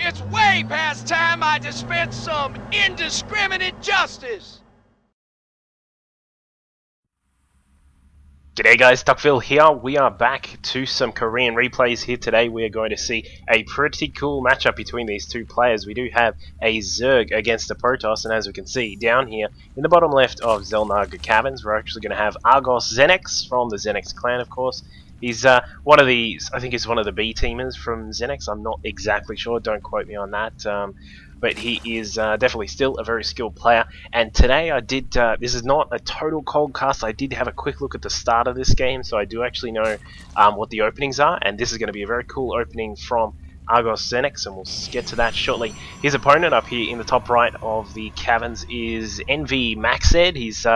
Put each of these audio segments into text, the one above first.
It's way past time I dispense some indiscriminate justice! G'day guys, Duckville here. We are back to some Korean replays here today. We are going to see a pretty cool matchup between these two players. We do have a Zerg against a Protoss, and as we can see down here in the bottom left of xel'naga Caverns, we're actually going to have ArgOsZeNEX from the XeNEX clan, of course. He's one of the, I think he's one of the B teamers from XeNEX. I'm not exactly sure, don't quote me on that. But he is definitely still a very skilled player. And today I did, this is not a total cold cast, I did have a quick look at the start of this game, so I do actually know what the openings are, and this is going to be a very cool opening from ArgOsZeNEX, and we'll get to that shortly. His opponent up here in the top right of the Caverns is NvMacSed. He's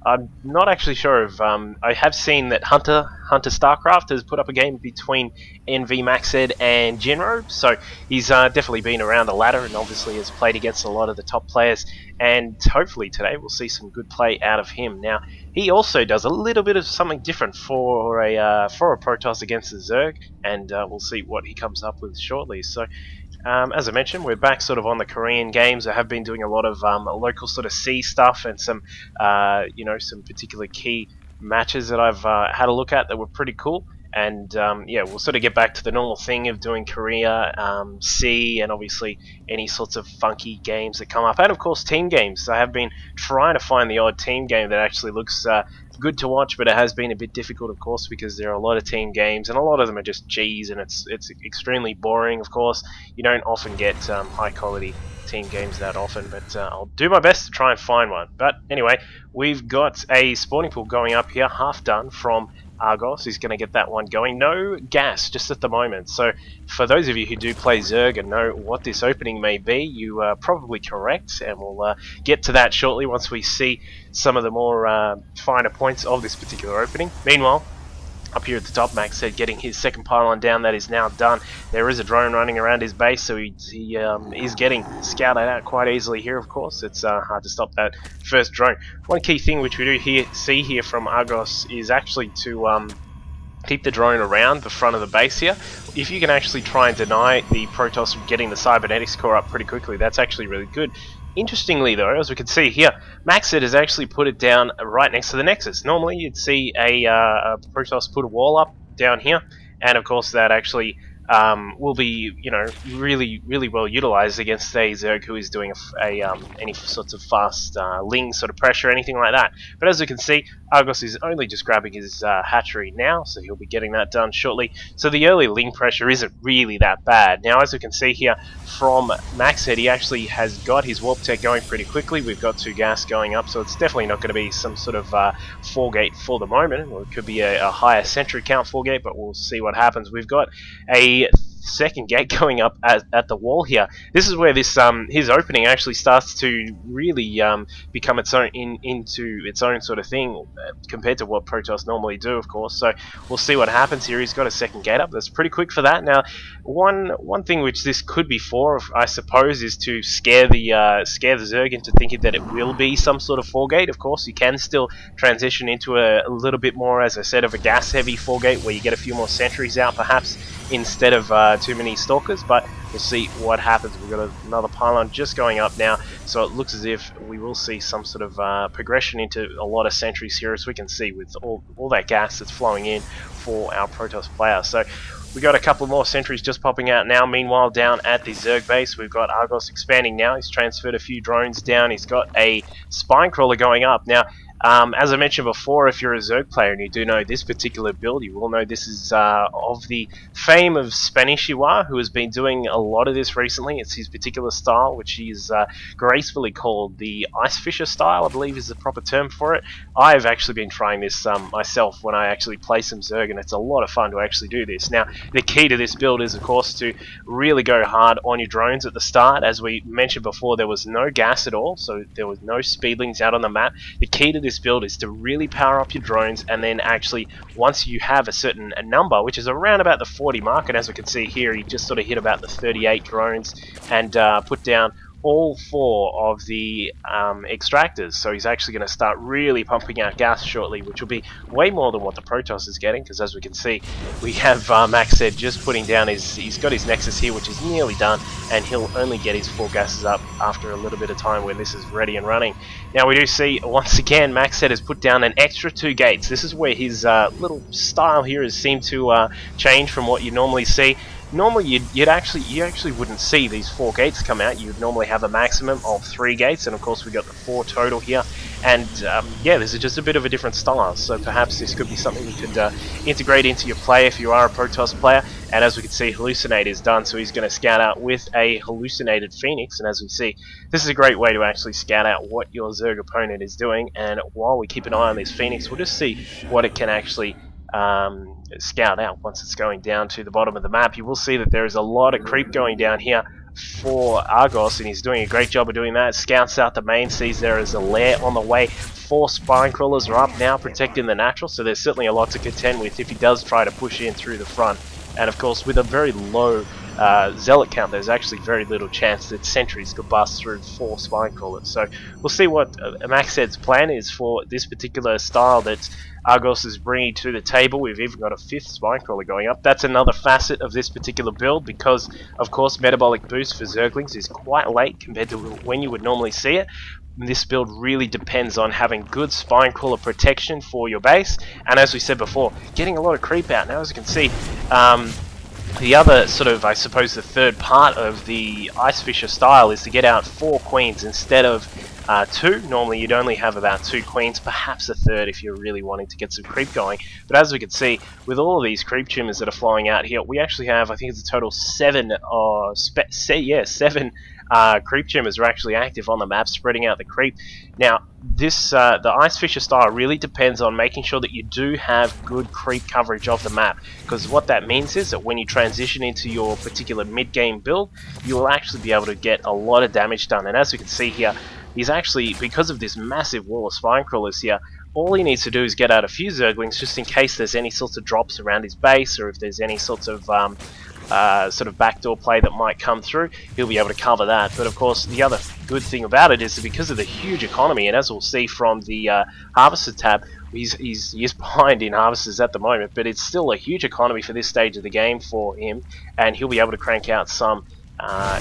I'm not actually sure if I have seen that Hunter Starcraft has put up a game between NvMacSed and Jinro, so he's definitely been around the ladder and obviously has played against a lot of the top players, and hopefully today we'll see some good play out of him. Now he also does a little bit of something different for a Protoss against the Zerg, and we'll see what he comes up with shortly. So as I mentioned, we're back sort of on the Korean games. I have been doing a lot of local sort of C stuff and some, you know, some particular key matches that I've had a look at that were pretty cool. And yeah, we'll sort of get back to the normal thing of doing Korea, C, and obviously any sorts of funky games that come up. And of course, team games. I have been trying to find the odd team game that actually looks good to watch, but it has been a bit difficult, of course, because there are a lot of team games, and a lot of them are just G's, and it's extremely boring. Of course, you don't often get high quality team games that often, but I'll do my best to try and find one. But anyway, we've got a spawning pool going up here, half done from Argos. He's going to get that one going. No gas just at the moment, so for those of you who do play Zerg and know what this opening may be, you are probably correct, and we'll get to that shortly once we see some of the more finer points of this particular opening. Meanwhile, up here at the top, MacSed getting his second pylon down. That is now done. There is a drone running around his base, so he is getting scouted out quite easily here, of course. It's hard to stop that first drone. One key thing which we do see here from Argos is actually to keep the drone around the front of the base here. If you can actually try and deny the Protoss from getting the cybernetics core up pretty quickly, that's actually really good. Interestingly though, as we can see here, MacSed has actually put it down right next to the Nexus. Normally you'd see a Protoss put a wall up down here, and of course that actually will be, you know, really well utilized against a Zerg who is doing any sorts of fast ling sort of pressure, anything like that. But as we can see, Argos is only just grabbing his hatchery now, so he'll be getting that done shortly. So the early ling pressure isn't really that bad. Now, as we can see here from MacSed, he actually has got his warp tech going pretty quickly. We've got 2 gas going up, so it's definitely not going to be some sort of 4-gate for the moment, or it could be a higher sentry count 4-gate, but we'll see what happens. We've got a second gate going up at the wall here. This is where this his opening actually starts to really become its own into its own sort of thing compared to what Protoss normally do, of course. So we'll see what happens here. He's got a second gate up. That's pretty quick for that. Now, one thing which this could be for, I suppose, is to scare the Zerg into thinking that it will be some sort of 4-gate. Of course, you can still transition into a little bit more, as I said, of a gas-heavy 4-gate where you get a few more sentries out, perhaps, instead of too many stalkers, but we'll see what happens. We've got another pylon just going up now, so it looks as if we will see some sort of progression into a lot of sentries here, as we can see with all that gas that's flowing in for our Protoss player. So we got a couple more sentries just popping out now. Meanwhile, down at the Zerg base, we've got Argos expanding now. He's transferred a few drones down. He's got a spine crawler going up. Now, as I mentioned before, if you're a Zerg player and you do know this particular build, you will know this is of the fame of Spanishiwa, who has been doing a lot of this recently. It's his particular style, which he's gracefully called the Ice Fisher style, I believe is the proper term for it. I've actually been trying this myself when I actually play some Zerg, and it's a lot of fun to actually do this. Now, the key to this build is, of course, to really go hard on your drones at the start. As we mentioned before, there was no gas at all, so there was no speedlings out on the map. The key to this build is to really power up your drones, and then actually once you have a certain number, which is around about the 40 mark, and as we can see here, he just sort of hit about the 38 drones and put down all 4 of the extractors, so he's actually going to start really pumping out gas shortly, which will be way more than what the Protoss is getting, because as we can see, we have MacSed just putting down he's got his Nexus here, which is nearly done, and he'll only get his 4 gases up after a little bit of time when this is ready and running. Now we do see, once again, MacSed has put down an extra 2 gates. This is where his little style here has seemed to change from what you normally see. Normally you actually wouldn't see these 4 gates come out. You'd normally have a maximum of 3 gates, and of course we got the 4 total here. And yeah, this is just a bit of a different style, so perhaps this could be something you could integrate into your play if you are a Protoss player. And as we can see, Hallucinate is done, so he's going to scout out with a hallucinated Phoenix. And as we see, this is a great way to actually scout out what your Zerg opponent is doing. And while we keep an eye on this Phoenix, we'll just see what it can actually scout out once it's going down to the bottom of the map. You will see that there is a lot of creep going down here for Argos, and he's doing a great job of doing that. Scouts out the main, sees there is a lair on the way. 4 spine crawlers are up now protecting the natural, so there's certainly a lot to contend with if he does try to push in through the front. And of course, with a very low zealot count, there's actually very little chance that sentries could bust through 4 spine crawlers. So we'll see what MacSed's plan is for this particular style that Argos is bringing to the table. We've even got a 5th spine crawler going up. That's another facet of this particular build, because of course metabolic boost for Zerglings is quite late compared to when you would normally see it. This build really depends on having good spine crawler protection for your base, and as we said before, getting a lot of creep out. Now as you can see, the other sort of, I suppose, the third part of the Ice Fisher style is to get out 4 queens instead of 2. Normally you'd only have about 2 queens, perhaps a third if you're really wanting to get some creep going. But as we can see, with all of these creep tumors that are flying out here, we actually have, I think it's a total 7 creep tumors are actually active on the map, spreading out the creep. Now, this the Ice Fisher style really depends on making sure that you do have good creep coverage of the map, because what that means is that when you transition into your particular mid-game build, you will actually be able to get a lot of damage done. And as we can see here, he's actually, because of this massive wall of spine crawlers here, all he needs to do is get out a few Zerglings just in case there's any sorts of drops around his base, or if there's any sorts of sort of backdoor play that might come through, he'll be able to cover that. But of course, the other good thing about it is that because of the huge economy, and as we'll see from the Harvester tab, he's behind in Harvesters at the moment, but it's still a huge economy for this stage of the game for him, and he'll be able to crank out some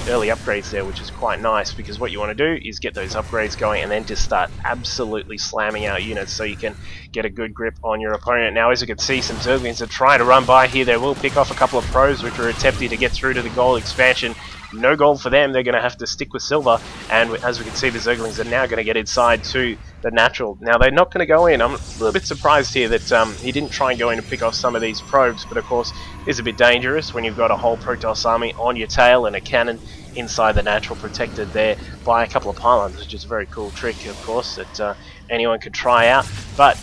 early upgrades there, which is quite nice, because what you want to do is get those upgrades going and then just start absolutely slamming out units so you can get a good grip on your opponent. Now, as you can see, some Zerglings are trying to run by here. They will pick off a couple of pros which are attempting to get through to the gold expansion. No gold for them, they're going to have to stick with silver, and as we can see, the Zerglings are now going to get inside to the natural. Now, they're not going to go in. I'm a little bit surprised here that he didn't try and go in and pick off some of these probes, but of course it's a bit dangerous when you've got a whole Protoss army on your tail and a cannon inside the natural, protected there by a couple of pylons, which is a very cool trick, of course, that anyone could try out. But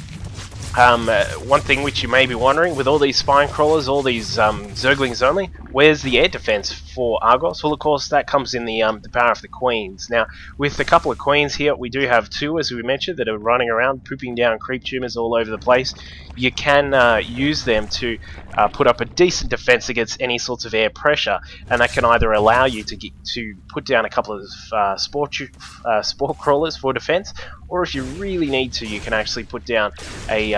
one thing which you may be wondering, with all these spine crawlers, all these Zerglings only, where's the air defense for Argos? Well, of course, that comes in the power of the queens. Now, with a couple of queens here, we do have 2, as we mentioned, that are running around, pooping down creep tumors all over the place. You can use them to put up a decent defense against any sorts of air pressure, and that can either allow you to put down a couple of spore crawlers for defense, or if you really need to, you can actually put down a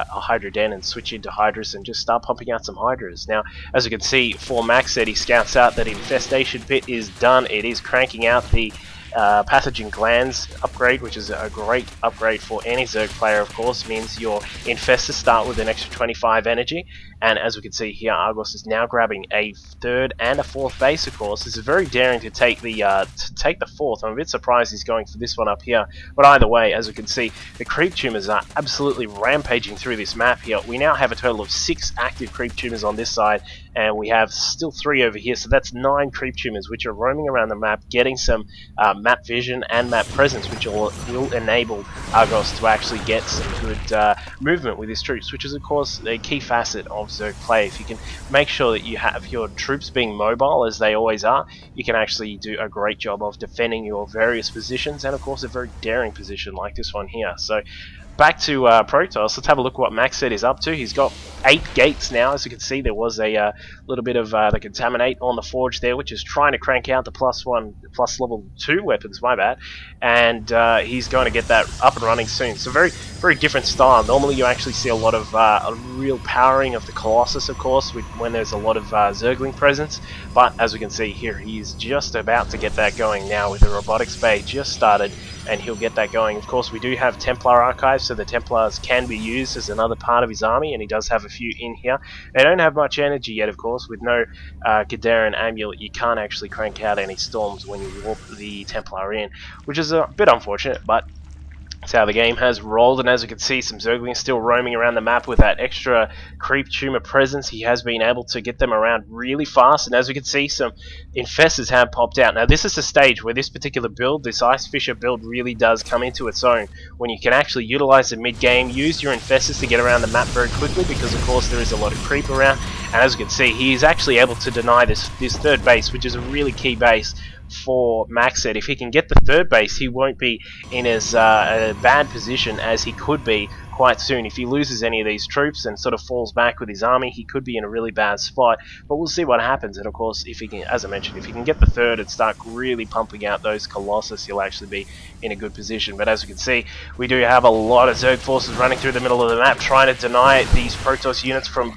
Hydra Den and switch into Hydras and just start pumping out some Hydras. Now, as you can see, for MacSed, he scouts out that Infestation Pit is done. It is cranking out the Pathogen Glands upgrade, which is a great upgrade for any Zerg player, of course. Means your Infestors start with an extra 25 energy, and as we can see here, Argos is now grabbing a 3rd and a 4th base, of course. This is very daring to take the 4th. I'm a bit surprised he's going for this one up here, but either way, as we can see, the creep tumors are absolutely rampaging through this map here. We now have a total of 6 active creep tumors on this side, and we have still 3 over here, so that's 9 creep tumors which are roaming around the map, getting some map vision and map presence, which will enable Argos to actually get some good movement with his troops, which is of course a key facet of Zerg play. If you can make sure that you have your troops being mobile, as they always are, you can actually do a great job of defending your various positions, and of course a very daring position like this one here. So back to Protoss. Let's have a look what MacSed is up to. He's got 8 gates now. As you can see, there was a little bit of the Contaminate on the Forge there, which is trying to crank out the plus level 2 weapons, my bad. And he's going to get that up and running soon. So very, very different style. Normally you actually see a lot of a real powering of the Colossus, of course, when there's a lot of Zergling presence. But as we can see here, he's just about to get that going now with the Robotics Bay just started, and he'll get that going. Of course, we do have Templar archives, so the Templars can be used as another part of his army, and he does have a few in here. They don't have much energy yet, of course. With no Gadaran Amulet, you can't actually crank out any storms when you warp the Templar in, which is a bit unfortunate, but that's how the game has rolled. And as we can see, some Zerglings still roaming around the map with that extra creep tumor presence. He has been able to get them around really fast, and as we can see, some Infestors have popped out. Now this is a stage where this particular build, this Ice Fisher build, really does come into its own, when you can actually utilize the mid-game, use your Infestors to get around the map very quickly, because of course there is a lot of creep around. And as you can see, he is actually able to deny this third base, which is a really key base for MacSed. If he can get the third base, he won't be in as a bad position as he could be quite soon. If he loses any of these troops and sort of falls back with his army, he could be in a really bad spot, but we'll see what happens. And of course, if he can, as I mentioned, if he can get the third and start really pumping out those Colossus, he'll actually be in a good position. But as you can see, we do have a lot of Zerg forces running through the middle of the map, trying to deny these Protoss units from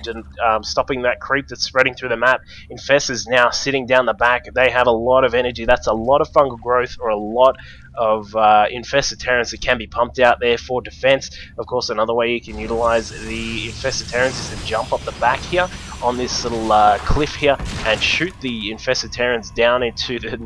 stopping that creep that's spreading through the map. Infestors now sitting down the back, they have a lot of energy. That's a lot of fungal growth, or a lot of infested Terrans that can be pumped out there for defense. Of course, another way you can utilize the infested Terrans is to jump up the back here on this little cliff here and shoot the infested Terrans down into the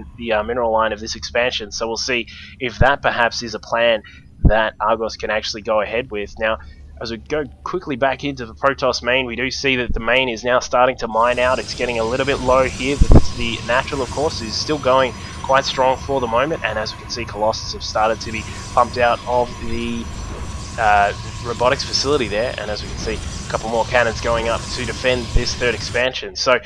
mineral line of this expansion. So we'll see if that perhaps is a plan that Argos can actually go ahead with. Now, as we go quickly back into the Protoss main, we do see that the main is now starting to mine out. It's getting a little bit low here. The natural, of course, is still going quite strong for the moment, and as we can see, Colossus have started to be pumped out of the robotics facility there, and as we can see, a couple more cannons going up to defend this third expansion. So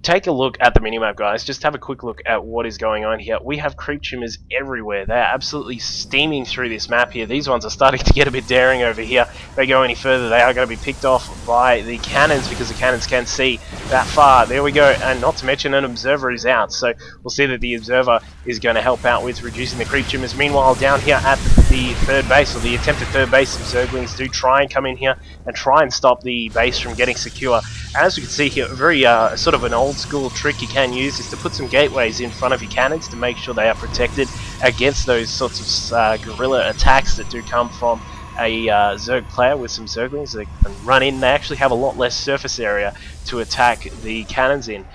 take a look at the minimap, guys. Just have a quick look at what is going on here. We have creep tumors everywhere. They're absolutely steaming through this map here. These ones are starting to get a bit daring over here. If they go any further, they are going to be picked off by the cannons, because the cannons can see that far. There we go, and not to mention an observer is out, so we'll see that the observer is going to help out with reducing the creep tumors. Meanwhile, down here at the third base, or the attempted third base, some Zerglings do try and come in here and try and stop the base from getting secure. As we can see here, very sort of an old school trick you can use is to put some gateways in front of your cannons to make sure they are protected against those sorts of guerrilla attacks that do come from a Zerg player with some Zerglings that can run in. They actually have a lot less surface area to attack the cannons in.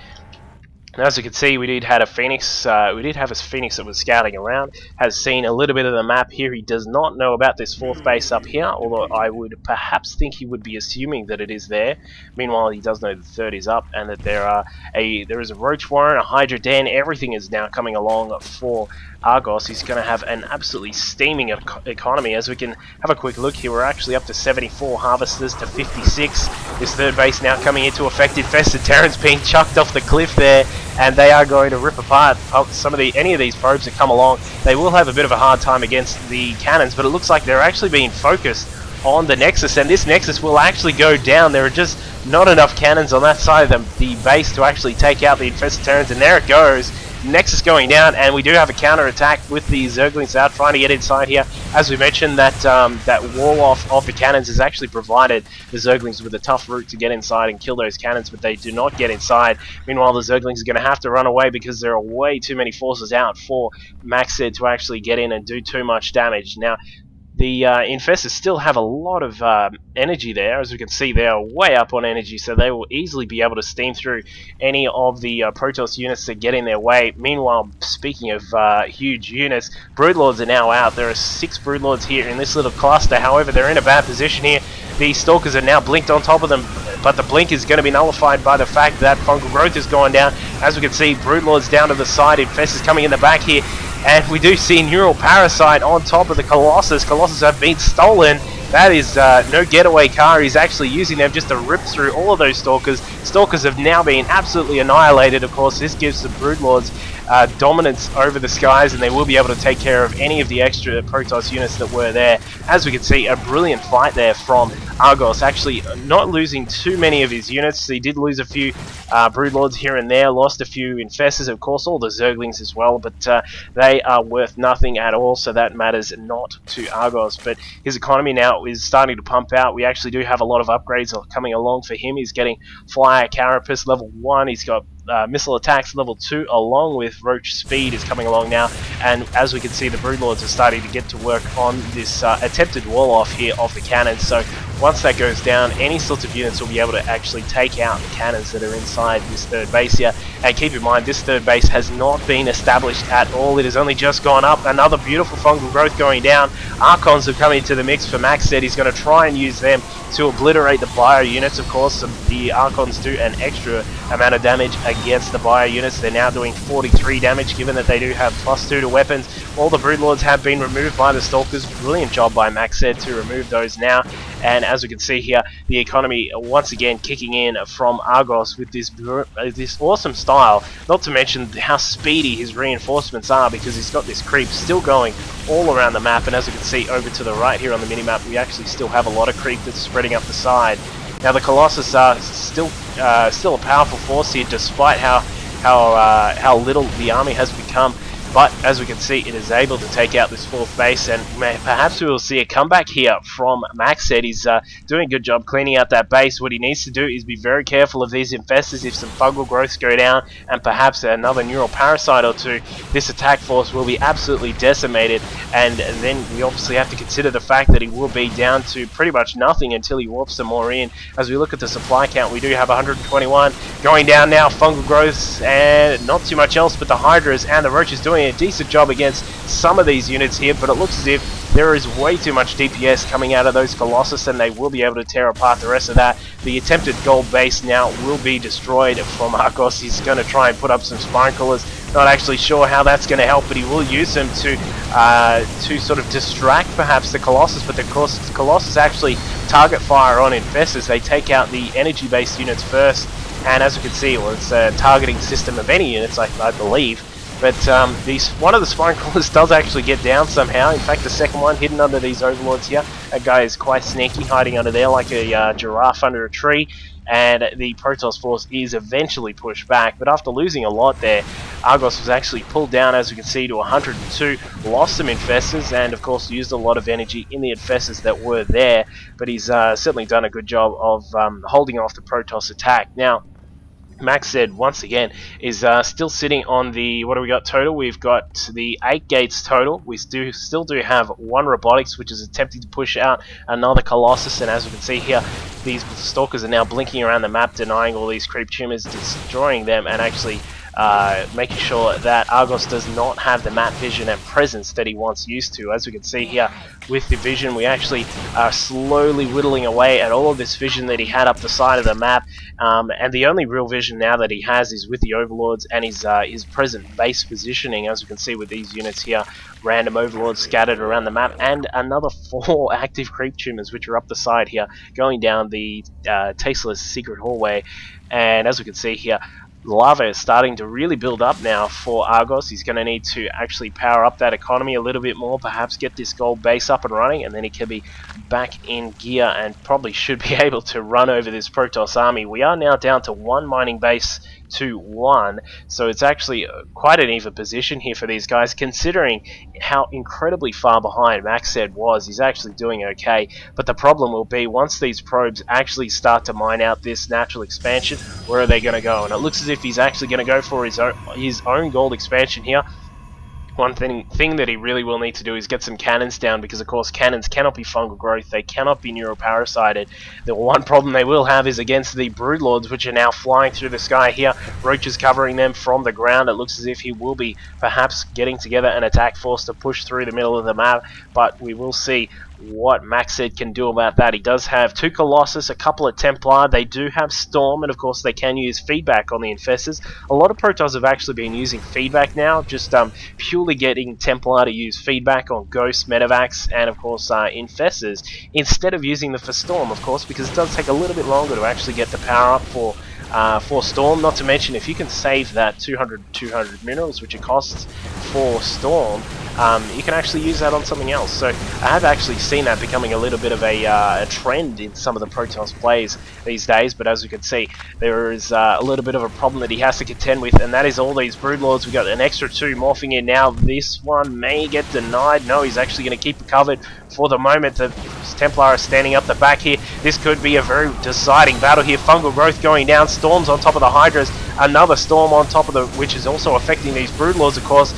Now, as you can see, we did have a Phoenix. We did have a Phoenix that was scouting around, has seen a little bit of the map here. He does not know about this fourth base up here, although I would perhaps think he would be assuming that it is there. Meanwhile, he does know the third is up, and that there is a Roach Warren, a Hydra Den. Everything is now coming along for Argos. He's going to have an absolutely steaming economy. As we can have a quick look here, we're actually up to 74 harvesters to 56. This third base now coming into effect. Infested Terrans being chucked off the cliff there, and they are going to rip apart any of these probes that come along. They will have a bit of a hard time against the cannons, but it looks like they're actually being focused on the Nexus, and this Nexus will actually go down. There are just not enough cannons on that side of the base to actually take out the infested Terrans, and there it goes. Nexus going down, and we do have a counter attack with the Zerglings out trying to get inside here. As we mentioned, that wall off of the cannons has actually provided the Zerglings with a tough route to get inside and kill those cannons, but they do not get inside. Meanwhile, the Zerglings are going to have to run away because there are way too many forces out for MacSed to actually get in and do too much damage. Now, the Infestors still have a lot of energy there. As we can see, they are way up on energy, so they will easily be able to steam through any of the Protoss units that get in their way. Meanwhile, speaking of huge units, Broodlords are now out. There are 6 Broodlords here in this little cluster. However, they're in a bad position here. The Stalkers are now blinked on top of them, but the blink is going to be nullified by the fact that fungal growth is going down. As we can see, Broodlords down to the side, Infestors coming in the back here. And we do see Neural Parasite on top of the Colossus. Colossus have been stolen. That is no getaway car. He's actually using them just to rip through all of those Stalkers. Stalkers have now been absolutely annihilated. Of course, this gives the Broodlords dominance over the skies, and they will be able to take care of any of the extra Protoss units that were there. As we can see, a brilliant fight there from Argos, actually not losing too many of his units. He did lose a few Broodlords here and there, lost a few Infestors, of course, all the Zerglings as well, but they are worth nothing at all, so that matters not to Argos. But his economy now is starting to pump out. We actually do have a lot of upgrades coming along for him. He's getting Flyer Carapace level 1, he's got missile attacks level 2, along with Roach speed is coming along now, and as we can see, the Broodlords are starting to get to work on this attempted wall off here of the cannons. So once that goes down, any sorts of units will be able to actually take out the cannons that are inside this third base here. And keep in mind, this third base has not been established at all. It has only just gone up. Another beautiful fungal growth going down. Archons have come into the mix for MacSed. He's going to try and use them to obliterate the bio units. Of course, the Archons do an extra amount of damage against the bio units. They're now doing 43 damage, given that they do have +2 to weapons. All the Broodlords have been removed by the Stalkers. Brilliant job by MacSed to remove those now. And as we can see here, the economy once again kicking in from Argos with this awesome style. Not to mention how speedy his reinforcements are, because he's got this creep still going all around the map. And as we can see over to the right here on the minimap, we actually still have a lot of creep that's spreading up the side. Now the Colossus are still a powerful force here, despite how little the army has become. But as we can see, it is able to take out this fourth base, and perhaps we will see a comeback here from MacSed. He's doing a good job cleaning out that base. What he needs to do is be very careful of these infestors. If some fungal growths go down, and perhaps another neural parasite or two, this attack force will be absolutely decimated. And then we obviously have to consider the fact that he will be down to pretty much nothing until he warps some more in. As we look at the supply count, we do have 121 going down now. Fungal growths and not too much else, but the Hydras and the Roaches doing a decent job against some of these units here, but it looks as if there is way too much DPS coming out of those Colossus, and they will be able to tear apart the rest of that. The attempted gold base now will be destroyed from Argos. He's going to try and put up some spine coolers. Not actually sure how that's going to help, but he will use them to sort of distract perhaps the Colossus. But the Colossus actually target fire on infestors. They take out the energy based units first, and as we can see, well, it's a targeting system of any units, I believe. But one of the spine crawlers does actually get down somehow. In fact, the second one hidden under these overlords here. That guy is quite sneaky, hiding under there like a giraffe under a tree. And the Protoss force is eventually pushed back. But after losing a lot there, Argos was actually pulled down, as we can see, to 102. Lost some infestors, and of course used a lot of energy in the infestors that were there. But he's certainly done a good job of holding off the Protoss attack. Now, MacSed once again is still sitting on the, what do we got total? We've got the 8 gates total. We still do have 1 robotics, which is attempting to push out another Colossus, and as we can see here, these Stalkers are now blinking around the map, denying all these creep tumors, destroying them, and actually making sure that Argos does not have the map vision and presence that he once used to. As we can see here with the vision, we actually are slowly whittling away at all of this vision that he had up the side of the map, and the only real vision now that he has is with the overlords and his present base positioning. As we can see with these units here, random overlords scattered around the map, and another 4 active creep tumors which are up the side here going down the tasteless secret hallway. And as we can see here, lava is starting to really build up now for Argos. He's going to need to actually power up that economy a little bit more, perhaps get this gold base up and running, and then he can be back in gear and probably should be able to run over this Protoss army. We are now down to 1 mining base to 1, so it's actually quite an even position here for these guys, considering how incredibly far behind MacSed was. He's actually doing okay, but the problem will be once these probes actually start to mine out this natural expansion, where are they going to go? And it looks as if he's actually going to go for his own gold expansion here. One thing that he really will need to do is get some cannons down, because of course cannons cannot be fungal growth, they cannot be neuroparasited. The one problem they will have is against the Broodlords, which are now flying through the sky here. Roach is covering them from the ground. It looks as if he will be perhaps getting together an attack force to push through the middle of the map, but we will see what MacSed can do about that. He does have 2 Colossus, a couple of Templar, they do have Storm, and of course they can use feedback on the infestors. A lot of Protoss have actually been using feedback now, just purely getting Templar to use feedback on Ghost, Medivacs, and of course infestors, instead of using them for Storm, of course, because it does take a little bit longer to actually get the power up for for Storm. Not to mention, if you can save that 200 minerals, which it costs for Storm, you can actually use that on something else. So I have actually seen that becoming a little bit of a trend in some of the Protoss plays these days, but as you can see, there is a little bit of a problem that he has to contend with, and that is all these Broodlords. We got an extra 2 morphing in now. This one may get denied. No, he's actually going to keep it covered for the moment. The Templar is standing up the back here. This could be a very deciding battle here. Fungal growth going down. Storms on top of the Hydras. Another storm on top of the, which is also affecting these Broodlords, of course.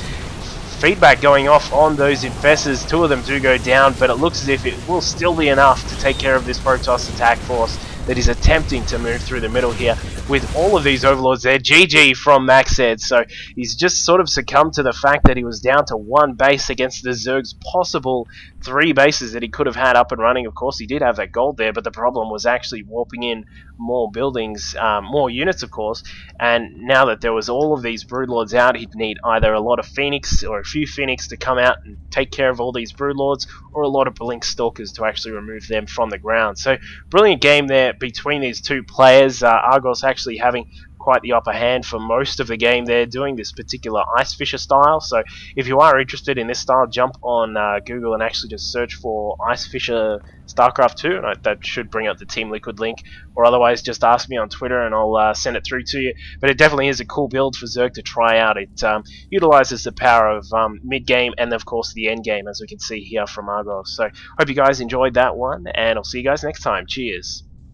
Feedback going off on those infestors. 2 of them do go down, but it looks as if it will still be enough to take care of this Protoss attack force that is attempting to move through the middle here with all of these overlords there. GG from MacSed. So he's just sort of succumbed to the fact that he was down to 1 base against the Zerg's possible 3 bases that he could have had up and running. Of course, he did have that gold there, but the problem was actually warping in more buildings, more units, of course. And now that there was all of these Broodlords out, he'd need either a lot of Phoenix or a few Phoenix to come out and take care of all these Broodlords, or a lot of Blink Stalkers to actually remove them from the ground. So brilliant game there between these 2 players. Argos actually having quite the upper hand for most of the game there, doing this particular Ice Fisher style. So if you are interested in this style, jump on Google and actually just search for Ice Fisher StarCraft 2, and that should bring up the Team Liquid link, or otherwise just ask me on Twitter and I'll send it through to you. But it definitely is a cool build for Zerg to try out. It utilizes the power of mid-game and of course the end game, as we can see here from Argos. So hope you guys enjoyed that one, and I'll see you guys next time. Cheers.